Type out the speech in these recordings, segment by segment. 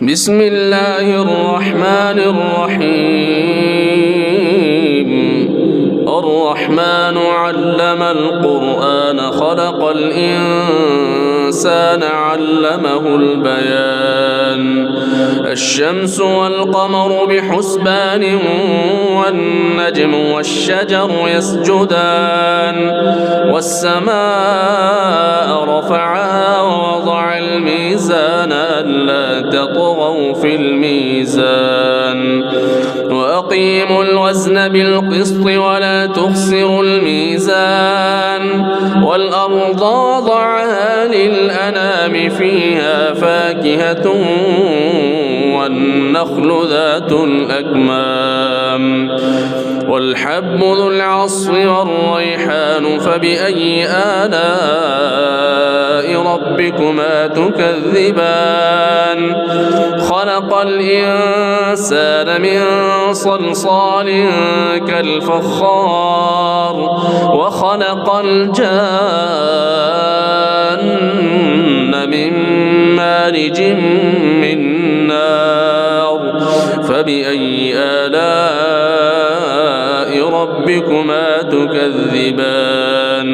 بسم الله الرحمن الرحيم. الرحمن علم القرآن خلق الإنسان علمه البيان. الشمس والقمر بحسبان والنجم والشجر يسجدان والسماء رفعها ووضع الميزان ألا تطغوا في الميزان وأقيموا الوزن بالقسط ولا تخسروا الميزان والأرض وضعها للأنام فيها فاكهة والنخل ذات الأكمام والحب ذو العصف والريحان فبأي آلاء ربكما تكذبان. خلق الإنسان من صلصال كالفخار وخلق الجان من مارج من نار فبأي آلاء ربكما تكذبان.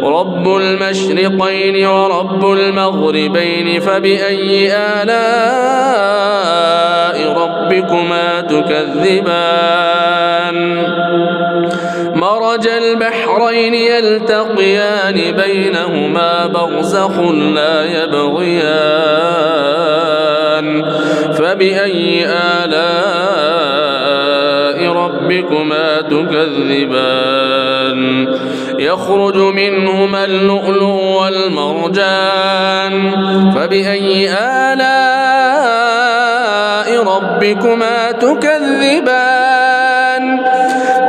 رب المشرقين ورب المغربين فبأي آلاء ربكما تكذبان. مرج البحرين يلتقيان بينهما برزخ لا يبغيان فبأي آلاء ربكما تكذبان. يخرج منهما اللؤلؤ والمرجان فبأي آلاء ربكما تكذبان.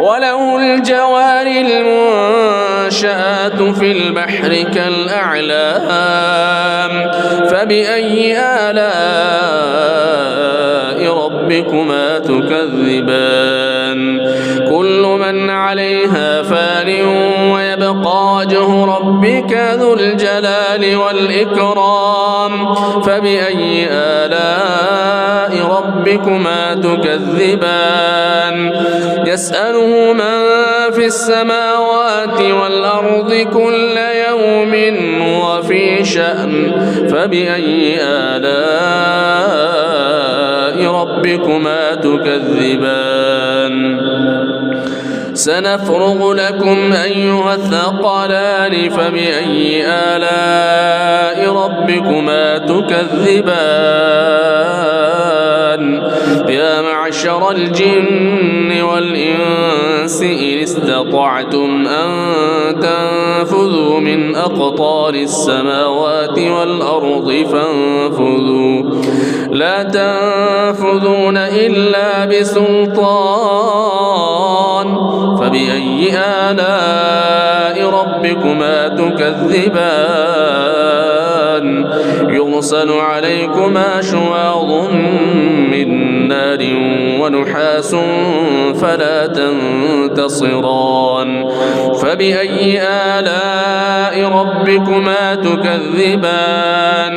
وله الجوار المنشآت في البحر كالأعلام فبأي آلاء ربكما تكذبان. كل من عليها فان ويبقى وجه ربك ذو الجلال والإكرام فبأي آلاء ربكما تكذبان. يسأله من في السماوات والأرض كل يوم وفي شأن فبأي آلاء ربكما تكذبان. سنفرغ لكم أيها الثقلان فبأي آلاء ربكما تكذبان. يا معشر الجن والإنس إن استطعتم أن تنفذوا من أقطار السماوات والأرض فانفذوا لا تنفذون إلا بسلطان فبأي آلاء ربكما تكذبان. يرسل عليكما شواظ من نار ونحاس فلا تنتصران فبأي آلاء ربكما تكذبان.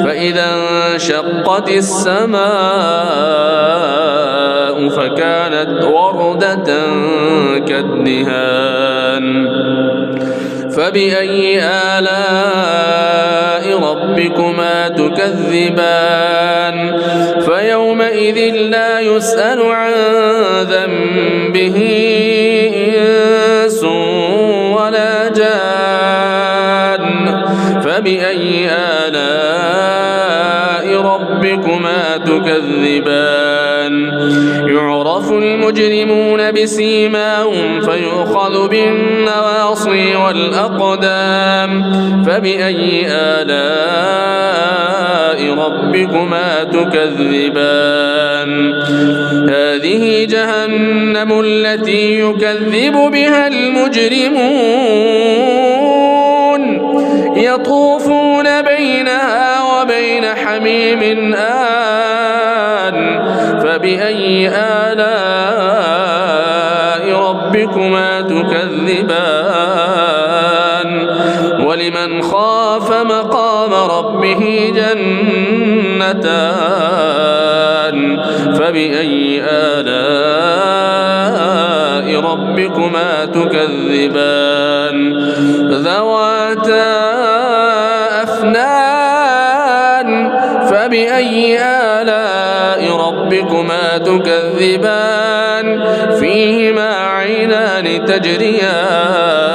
فإذا انشقت السماء فكانت وردة كالدهان فبأي آلاء ربكما تكذبان. فيومئذ لا يسأل عن ذنبه إنس ولا جان فبأي آلاء ربكما تكذبان. يعرف المجرمون بسيماهم فيؤخذ بالنواصي والأقدام فبأي آلاء ربكما تكذبان. هذه جهنم التي يكذب بها المجرمون يطوفون بينها وبين حميم آن فبأي آلاء ربكما تكذبان. ولمن خاف مقام ربه جنتان جنتان فبأي آلاء ربكما تكذبان ذواتا أفنان فبأي آلاء ربكما تكذبان فيهما عينان تجريان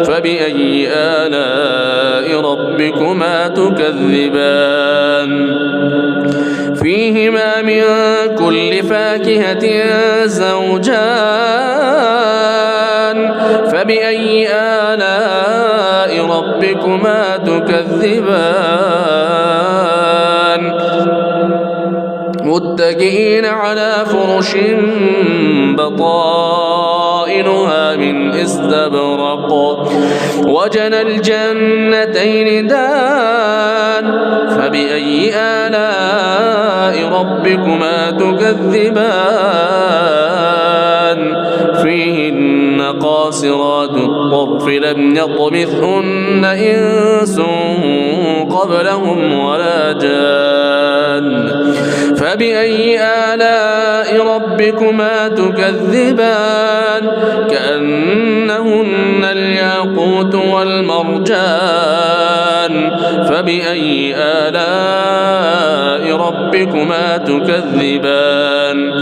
فبأي آلاء ربكما تكذبان فيهما من كل فاكهة زوجان فبأي آلاء ربكما تكذبان متكئين على فرش بطائنها من استبرق وجنى الجنتين دان فبأي آلاء ربكما تكذبان فيهن قاصرات الطرف لم يطمثهن إنس قبلهم ولا جان فبأي آلاء ربكما تكذبان كأنهن الياقوت والمرجان فبأي آلاء ربكما تكذبان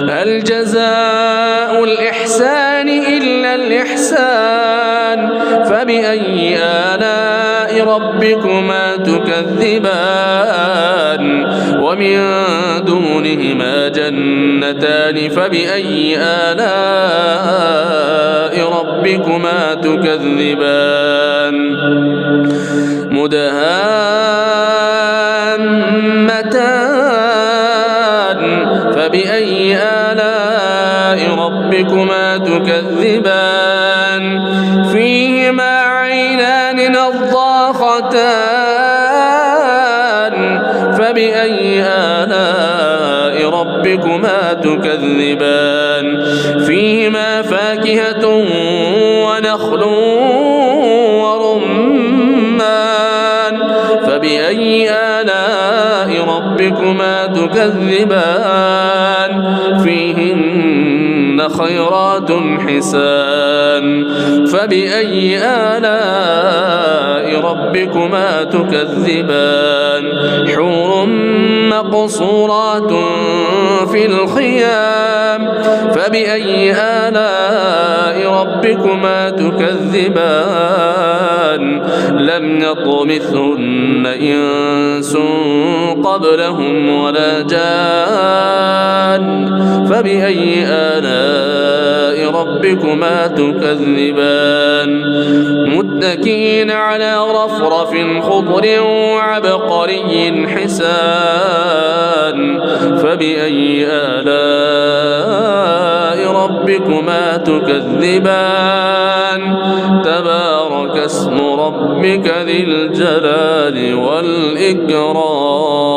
هل جزاء الإحسان إلا الإحسان فبأي آلاء ربكما تكذبان ومن دونهما جنتان فبأي آلاء ربكما تكذبان مدهامتان فبأي آلاء ربكما تكذبان فيهما عينان نضاختان فبأي آلاء ربكما تكذبان فيهما فاكهة ونخل ورمان فبأي آلاء ربكما تكذبان فيهن خيرات حسان فبأي آلاء ربكما تكذبان حور مقصورات في الخيام فبأي آلاء ربكما تكذبان لم يطمثهن إنس قبلهم ولا جان فبأي آلاء ربكما تكذبان متكئين على رفرف خضر وعبقري حسان فبأي آلاء ربكما تكذبان تبارك اسم ربك ذي الجلال والإكرام